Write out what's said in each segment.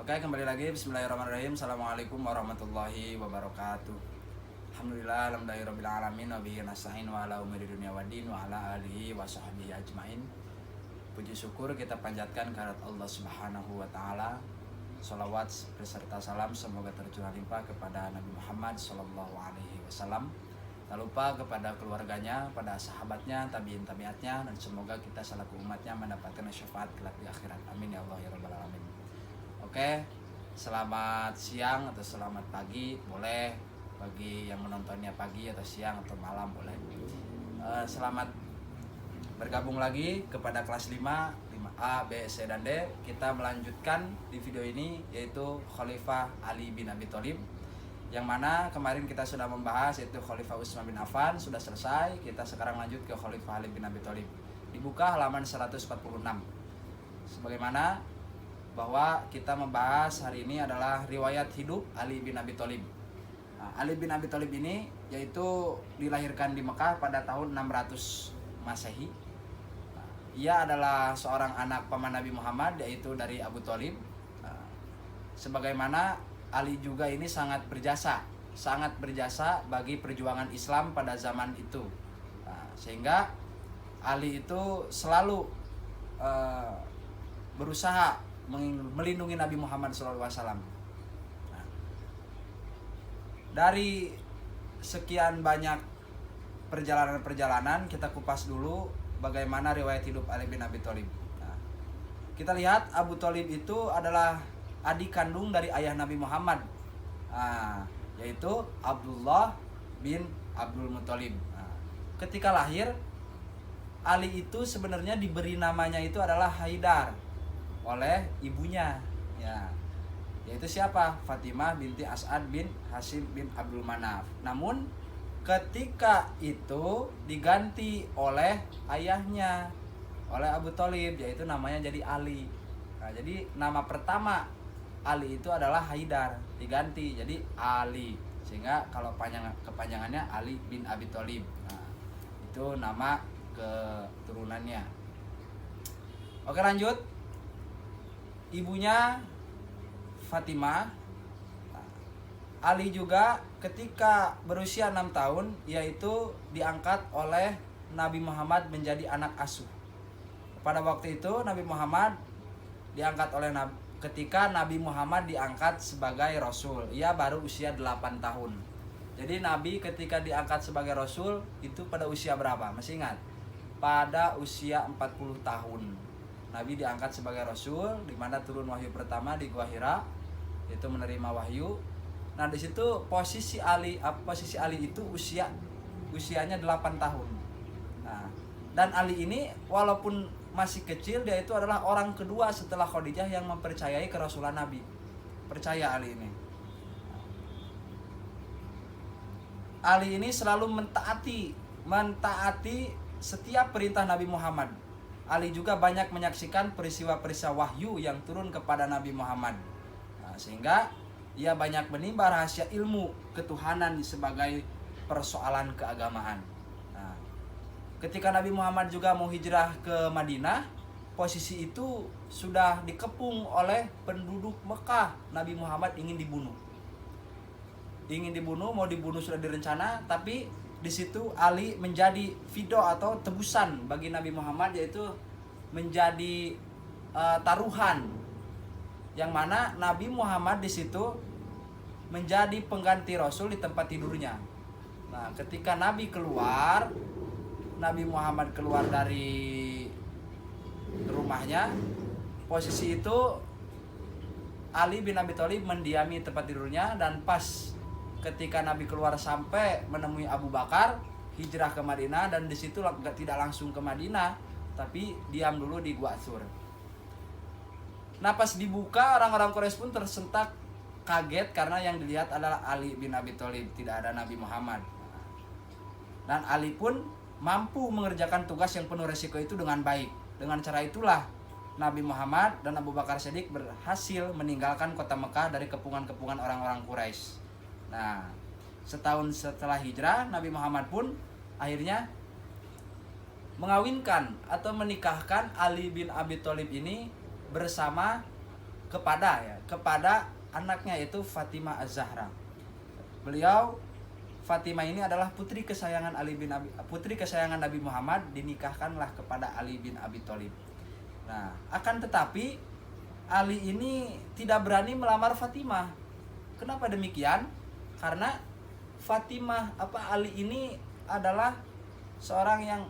Oke, kembali lagi. Bismillahirrahmanirrahim. Assalamualaikum warahmatullahi wabarakatuh. Alhamdulillah, alhamdulillahirabbil alamin, wa bihi nasta'in wa ala umuri dunya waddin wa ala alihi wa sahbihi ajmain. Puji syukur kita panjatkan kehadirat Allah Subhanahu wa taala. Shalawat beserta salam semoga tercurah limpah kepada Nabi Muhammad sallallahu alaihi wasallam. Tak lupa kepada keluarganya, pada sahabatnya, tabiin tabiatnya, dan semoga kita selaku umatnya mendapatkan syafaat kelak di akhirat. Amin ya Allah ya rabbal alamin. Oke, selamat siang atau selamat pagi boleh, bagi yang menontonnya pagi atau siang atau malam boleh. Selamat bergabung lagi kepada kelas 5 5A, B, C, dan D. Kita melanjutkan di video ini yaitu Khalifah Ali bin Abi Thalib, yang mana kemarin kita sudah membahas yaitu Khalifah Utsman bin Affan sudah selesai. Kita sekarang lanjut ke Khalifah Ali bin Abi Thalib. Dibuka halaman 146. Sebagaimana bahwa kita membahas hari ini adalah riwayat hidup Ali bin Abi Thalib. Nah, Ali bin Abi Thalib ini yaitu dilahirkan di Mekah pada tahun 600 Masehi. Nah, ia adalah seorang anak paman Nabi Muhammad yaitu dari Abu Thalib. Nah, sebagaimana Ali juga ini sangat berjasa bagi perjuangan Islam pada zaman itu. Nah, sehingga Ali itu selalu berusaha melindungi Nabi Muhammad SAW. Nah, dari sekian banyak perjalanan kita kupas dulu bagaimana riwayat hidup Ali bin Abi Thalib. Nah, kita lihat Abu Thalib itu adalah adik kandung dari ayah Nabi Muhammad, yaitu Abdullah bin Abdul Muthalib. Nah, ketika lahir, Ali itu sebenarnya diberi namanya itu adalah Haidar oleh ibunya, yaitu siapa? Fatimah binti As'ad bin Hashim bin Abdul Manaf. Namun ketika itu diganti oleh ayahnya, oleh Abu Thalib, yaitu namanya jadi Ali. Nah, jadi nama pertama Ali itu adalah Haidar, diganti jadi Ali, sehingga kalau kepanjangannya Ali bin Abi Thalib. Nah, itu nama keturunannya. Oke, lanjut. Ibunya Fatimah. Ali juga ketika berusia 6 tahun yaitu diangkat oleh Nabi Muhammad menjadi anak asuh. Pada waktu itu Nabi Muhammad diangkat oleh ketika Nabi Muhammad diangkat sebagai Rasul, ia baru usia 8 tahun. Jadi Nabi ketika diangkat sebagai Rasul itu pada usia berapa? Masih ingat? Pada usia 40 tahun. Nabi diangkat sebagai Rasul, di mana turun wahyu pertama di Gua Hira, itu menerima wahyu. Nah, di situ posisi Ali itu usianya 8 tahun. Nah, dan Ali ini walaupun masih kecil, dia itu adalah orang kedua setelah Khadijah yang mempercayai kerasulan Nabi. Percaya Ali ini. Ali ini selalu mentaati setiap perintah Nabi Muhammad. Ali juga banyak menyaksikan peristiwa-peristiwa wahyu yang turun kepada Nabi Muhammad. Nah, sehingga ia banyak menimba rahasia ilmu ketuhanan sebagai persoalan keagamaan. Nah, ketika Nabi Muhammad juga mau hijrah ke Madinah, posisi itu sudah dikepung oleh penduduk Mekah. Nabi Muhammad ingin dibunuh, mau dibunuh sudah direncana, tapi di situ Ali menjadi fido atau tebusan bagi Nabi Muhammad, yaitu menjadi taruhan, yang mana Nabi Muhammad di situ menjadi pengganti Rasul di tempat tidurnya. Nah, ketika Nabi Muhammad keluar dari rumahnya, posisi itu Ali bin Abi Thalib mendiami tempat tidurnya, dan pas ketika Nabi keluar sampai menemui Abu Bakar, hijrah ke Madinah, dan di situ tidak langsung ke Madinah, tapi diam dulu di Gua Tsur. Nah, pas dibuka, orang-orang Quraisy pun tersentak kaget karena yang dilihat adalah Ali bin Abi Thalib, tidak ada Nabi Muhammad. Dan Ali pun mampu mengerjakan tugas yang penuh resiko itu dengan baik. Dengan cara itulah Nabi Muhammad dan Abu Bakar Siddiq berhasil meninggalkan kota Mekah dari kepungan-kepungan orang-orang Quraisy. Nah, setahun setelah hijrah, Nabi Muhammad pun akhirnya mengawinkan atau menikahkan Ali bin Abi Thalib ini bersama kepada anaknya yaitu Fatimah Az-Zahra. Beliau Fatimah ini adalah putri kesayangan Nabi Muhammad, dinikahkanlah kepada Ali bin Abi Thalib. Nah, akan tetapi Ali ini tidak berani melamar Fatimah. Kenapa demikian? Karena Ali ini adalah seorang yang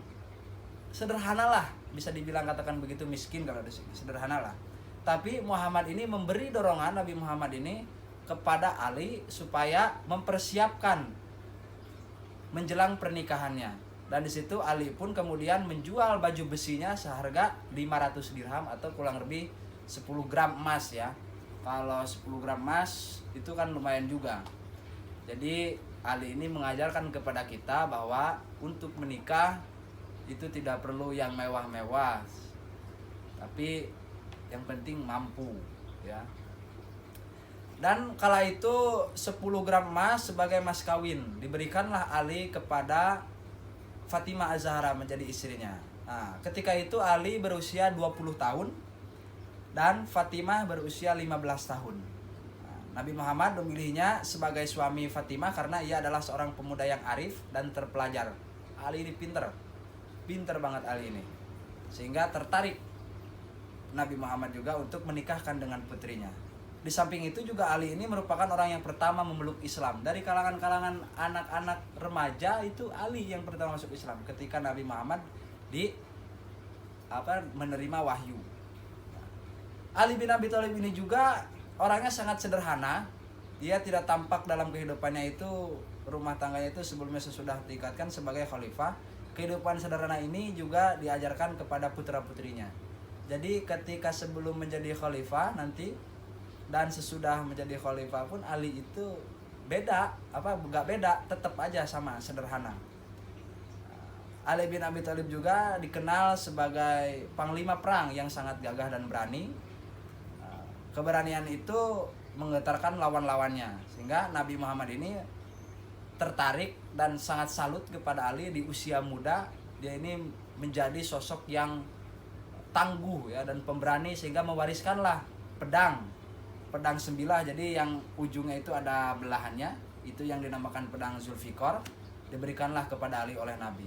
sederhana lah, bisa dibilang katakan begitu, miskin kalau sederhana lah. Tapi Muhammad ini memberi dorongan, Nabi Muhammad ini kepada Ali supaya mempersiapkan menjelang pernikahannya. Dan di situ Ali pun kemudian menjual baju besinya seharga 500 dirham atau kurang lebih 10 gram emas ya. Kalau 10 gram emas itu kan lumayan juga. Jadi Ali ini mengajarkan kepada kita bahwa untuk menikah itu tidak perlu yang mewah-mewah, tapi yang penting mampu ya. Dan kala itu 10 gram emas sebagai mas kawin diberikanlah Ali kepada Fatimah Az-Zahra menjadi istrinya. Nah, ketika itu Ali berusia 20 tahun dan Fatimah berusia 15 tahun. Nabi Muhammad memilihnya sebagai suami Fatimah karena ia adalah seorang pemuda yang arif dan terpelajar. Ali ini pinter banget Ali ini, sehingga tertarik Nabi Muhammad juga untuk menikahkan dengan putrinya. Di samping itu juga Ali ini merupakan orang yang pertama memeluk Islam. Dari kalangan anak-anak remaja itu Ali yang pertama masuk Islam ketika Nabi Muhammad menerima wahyu. Ali bin Abi Thalib ini juga orangnya sangat sederhana. Dia tidak tampak dalam kehidupannya itu, rumah tangganya itu sebelumnya sesudah diikatkan sebagai khalifah. Kehidupan sederhana ini juga diajarkan kepada putra-putrinya. Jadi ketika sebelum menjadi khalifah nanti dan sesudah menjadi khalifah pun Ali itu gak beda, tetap aja sama, sederhana. Ali bin Abi Thalib juga dikenal sebagai panglima perang yang sangat gagah dan berani. Keberanian itu menggetarkan lawan-lawannya, sehingga Nabi Muhammad ini tertarik dan sangat salut kepada Ali. Di usia muda dia ini menjadi sosok yang tangguh ya dan pemberani, sehingga mewariskanlah pedang sembilah. Jadi yang ujungnya itu ada belahannya, itu yang dinamakan pedang Zulfikar, diberikanlah kepada Ali oleh Nabi.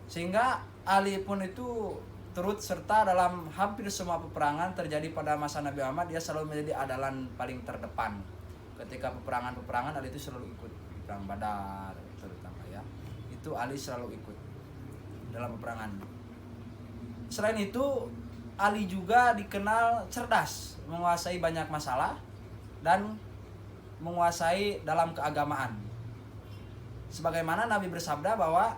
Sehingga Ali pun itu turut serta dalam hampir semua peperangan terjadi pada masa Nabi Muhammad. Dia selalu menjadi andalan paling terdepan. Ketika peperangan Ali itu selalu ikut. Perang Badar terutama ya, itu Ali selalu ikut dalam peperangan. Selain itu Ali juga dikenal cerdas, menguasai banyak masalah dan menguasai dalam keagamaan. Sebagaimana Nabi bersabda bahwa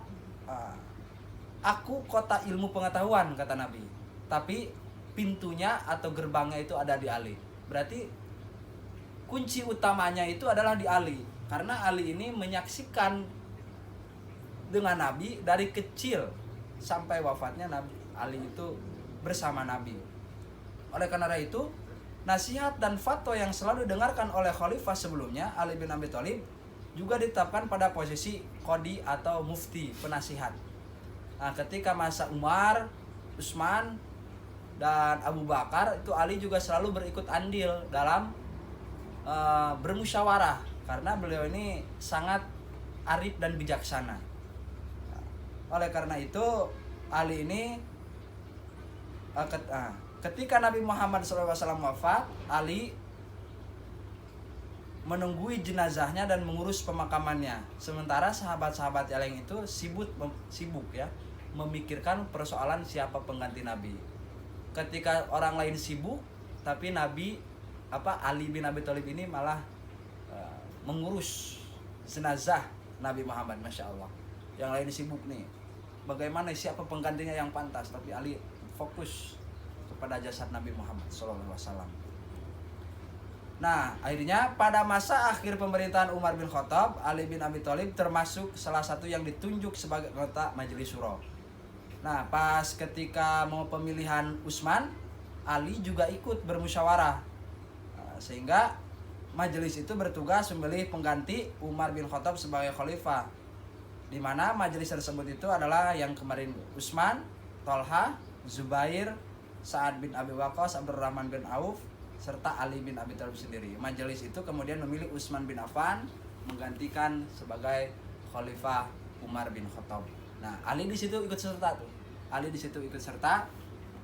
aku kota ilmu pengetahuan, kata Nabi, tapi pintunya atau gerbangnya itu ada di Ali. Berarti kunci utamanya itu adalah di Ali, karena Ali ini menyaksikan dengan Nabi dari kecil sampai wafatnya. Nabi Ali itu bersama Nabi. Oleh karena itu, nasihat dan fatwa yang selalu didengarkan oleh khalifah sebelumnya, Ali bin Abi Thalib, juga ditetapkan pada posisi qadi atau mufti, penasihat. Nah, ketika masa Umar, Utsman, dan Abu Bakar, itu Ali juga selalu berikut andil dalam bermusyawarah, karena beliau ini sangat arif dan bijaksana. Oleh karena itu Ali ini ketika Nabi Muhammad SAW wafat, Ali menunggui jenazahnya dan mengurus pemakamannya. Sementara sahabat-sahabat yang lain itu sibuk ya memikirkan persoalan siapa pengganti Nabi. Ketika orang lain sibuk, tapi Ali bin Abi Thalib ini malah mengurus jenazah Nabi Muhammad, Masya Allah. Yang lain sibuk nih, bagaimana siapa penggantinya yang pantas, tapi Ali fokus kepada jasad Nabi Muhammad SAW. Nah, akhirnya pada masa akhir pemerintahan Umar bin Khattab, Ali bin Abi Thalib termasuk salah satu yang ditunjuk sebagai anggota Majelis Syuro. Nah, pas ketika mau pemilihan Utsman, Ali juga ikut bermusyawarah. Sehingga majelis itu bertugas memilih pengganti Umar bin Khattab sebagai khalifah. Di mana majelis tersebut itu adalah yang kemarin Utsman, Thalha, Zubair, Sa'ad bin Abi Waqqas, Abdurrahman bin Auf, serta Ali bin Abi Thalib sendiri. Majelis itu kemudian memilih Utsman bin Affan menggantikan sebagai Khalifah Umar bin Khattab. Nah, Ali di situ ikut serta tuh. Ali di situ ikut serta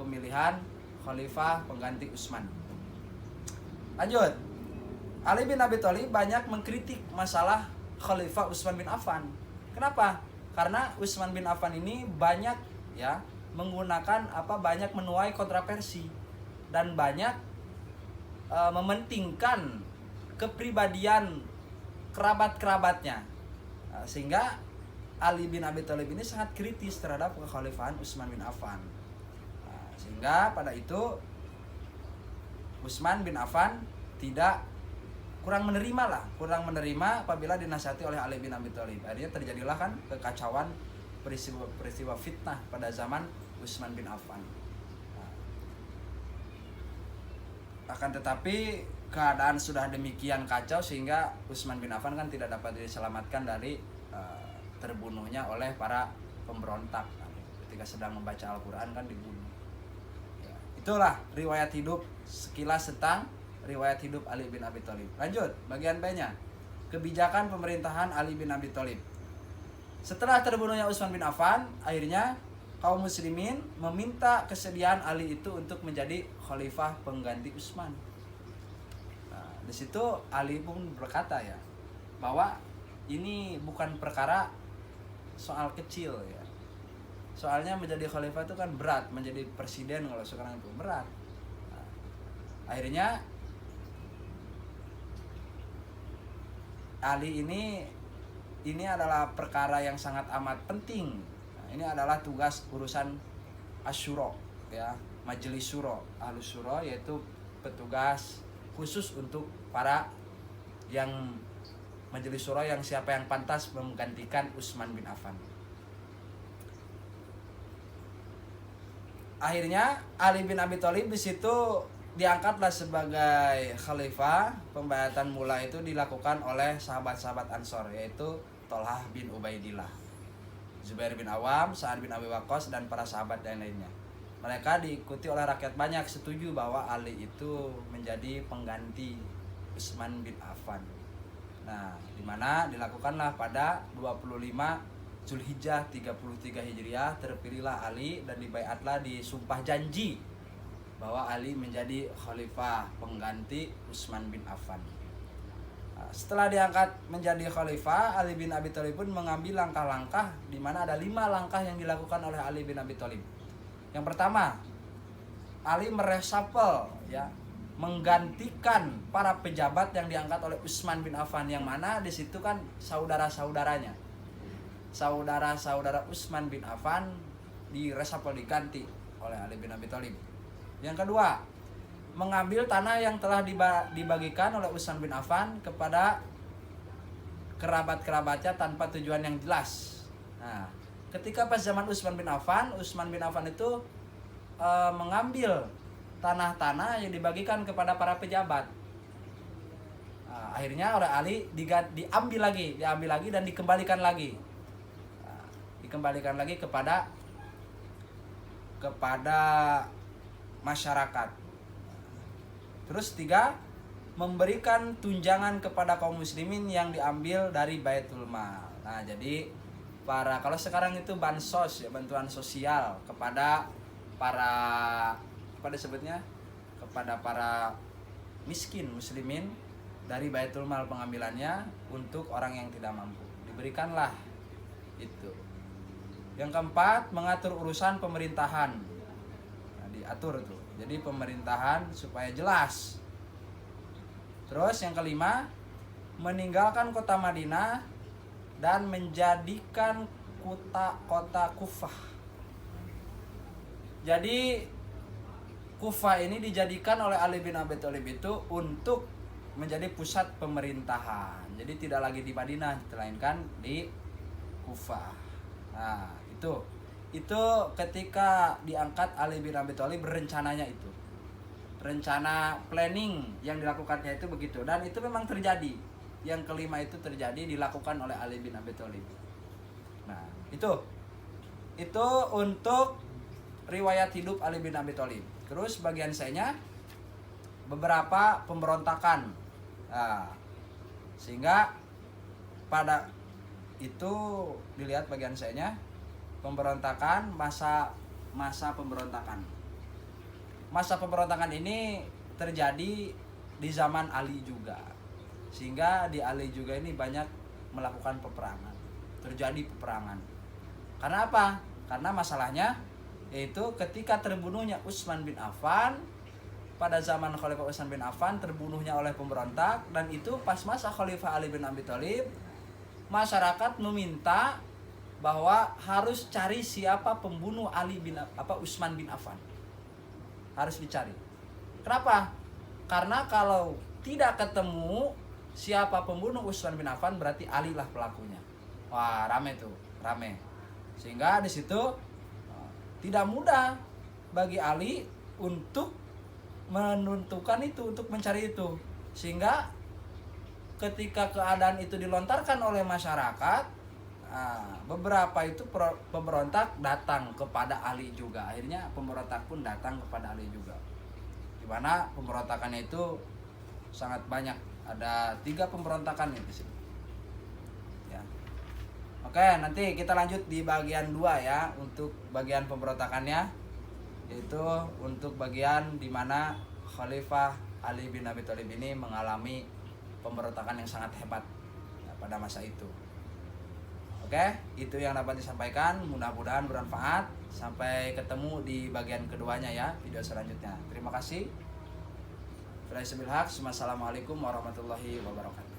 pemilihan Khalifah pengganti Utsman. Lanjut. Ali bin Abi Thalib banyak mengkritik masalah Khalifah Utsman bin Affan. Kenapa? Karena Utsman bin Affan ini banyak ya banyak menuai kontroversi dan banyak mementingkan kepribadian kerabat-kerabatnya. Sehingga Ali bin Abi Thalib ini sangat kritis terhadap kekhalifahan Utsman bin Affan. Sehingga pada itu Utsman bin Affan kurang menerima apabila dinasihati oleh Ali bin Abi Thalib. Akhirnya terjadilah kan kekacauan, peristiwa fitnah pada zaman Utsman bin Affan. Akan tetapi keadaan sudah demikian kacau sehingga Utsman bin Affan kan tidak dapat diselamatkan dari terbunuhnya oleh para pemberontak. Ketika sedang membaca Al-Quran kan dibunuh. Ya, itulah riwayat hidup sekilas tentang riwayat hidup Ali bin Abi Thalib. Lanjut, bagian B-nya. Kebijakan pemerintahan Ali bin Abi Thalib. Setelah terbunuhnya Utsman bin Affan, akhirnya kaum muslimin meminta kesediaan Ali itu untuk menjadi khalifah pengganti Utsman. Nah, di situ Ali pun berkata ya, bahwa ini bukan perkara soal kecil ya. Soalnya menjadi khalifah itu kan berat, menjadi presiden kalau sekarang itu berat. Nah, akhirnya Ali ini adalah perkara yang sangat amat penting. Nah, ini adalah tugas urusan Asyura ya, Majelis Syuro, Ahlus Syuro, yaitu petugas khusus untuk para yang Majelis Syuro yang siapa yang pantas menggantikan Utsman bin Affan. Akhirnya Ali bin Abi Thalib di situ diangkatlah sebagai khalifah. Pembayatan mula itu dilakukan oleh sahabat-sahabat Ansor, yaitu Thalhah bin Ubaidillah, Zubair bin Awam, Sa'ad bin Abi Waqqas, dan para sahabat yang lainnya. Mereka diikuti oleh rakyat banyak setuju bahwa Ali itu menjadi pengganti Utsman bin Affan. Nah, di mana dilakukanlah pada 25 Zulhijjah 33 Hijriah terpilihlah Ali dan dibaiatlah di sumpah janji bahwa Ali menjadi khalifah pengganti Utsman bin Affan. Setelah diangkat menjadi khalifah, Ali bin Abi Thalib pun mengambil langkah-langkah di mana ada 5 langkah yang dilakukan oleh Ali bin Abi Thalib. Yang pertama, Ali meresapel ya, menggantikan para pejabat yang diangkat oleh Utsman bin Affan, yang mana di situ kan saudara-saudaranya. Saudara-saudara Utsman bin Affan diresapel, diganti oleh Ali bin Abi Thalib. Yang kedua, mengambil tanah yang telah dibagikan oleh Utsman bin Affan kepada kerabat-kerabatnya tanpa tujuan yang jelas. Nah, ketika pas zaman Utsman bin Affan itu mengambil tanah-tanah yang dibagikan kepada para pejabat. Nah, akhirnya oleh Ali diambil lagi dan dikembalikan lagi. Nah, dikembalikan lagi kepada masyarakat. Terus 3, memberikan tunjangan kepada kaum muslimin yang diambil dari Baitul Mal. Nah, jadi kalau sekarang itu bansos ya, bantuan sosial kepada para miskin muslimin dari Baitul Mal pengambilannya untuk orang yang tidak mampu. Diberikanlah itu. Yang keempat, mengatur urusan pemerintahan. Nah, diatur tuh. Jadi pemerintahan supaya jelas. Terus yang kelima, meninggalkan kota Madinah dan menjadikan kota Kufah. Jadi Kufah ini dijadikan oleh Ali bin Abi Thalib itu untuk menjadi pusat pemerintahan. Jadi tidak lagi di Madinah, melainkan di Kufah. Nah, itu ketika diangkat Ali bin Abi Thalib, rencananya itu. Rencana planning yang dilakukannya itu begitu, dan itu memang terjadi. Yang kelima itu terjadi, dilakukan oleh Ali bin Abi Thalib. Nah, itu untuk riwayat hidup Ali bin Abi Thalib. Terus bagian C-nya beberapa pemberontakan. Nah, sehingga pada itu dilihat bagian C-nya pemberontakan, masa pemberontakan. Masa pemberontakan ini terjadi di zaman Ali juga. Sehingga di Ali juga ini banyak melakukan peperangan. Terjadi peperangan. Karena apa? Karena masalahnya yaitu ketika terbunuhnya Utsman bin Affan, pada zaman Khalifah Utsman bin Affan terbunuhnya oleh pemberontak, dan itu pas masa Khalifah Ali bin Abi Thalib, masyarakat meminta bahwa harus cari siapa pembunuh Utsman bin Affan. Harus dicari. Kenapa? Karena kalau tidak ketemu siapa pembunuh Utsman bin Affan, berarti Ali lah pelakunya. Wah, rame tuh, rame. Sehingga di situ tidak mudah bagi Ali untuk menentukan itu, untuk mencari itu. Sehingga ketika keadaan itu dilontarkan oleh masyarakat, beberapa itu pemberontak datang kepada Ali juga. Akhirnya pemberontak pun datang kepada Ali juga. Dimana pemberontakannya itu sangat banyak. Ada 3 pemberontakan di sini. Ya. Oke, nanti kita lanjut di bagian 2 ya, untuk bagian pemberontakannya, yaitu untuk bagian di mana Khalifah Ali bin Abi Thalib ini mengalami pemberontakan yang sangat hebat ya, pada masa itu. Oke, itu yang dapat disampaikan. Mudah-mudahan bermanfaat. Sampai ketemu di bagian keduanya ya, video selanjutnya. Terima kasih. Wassalamualaikum warahmatullahi wabarakatuh.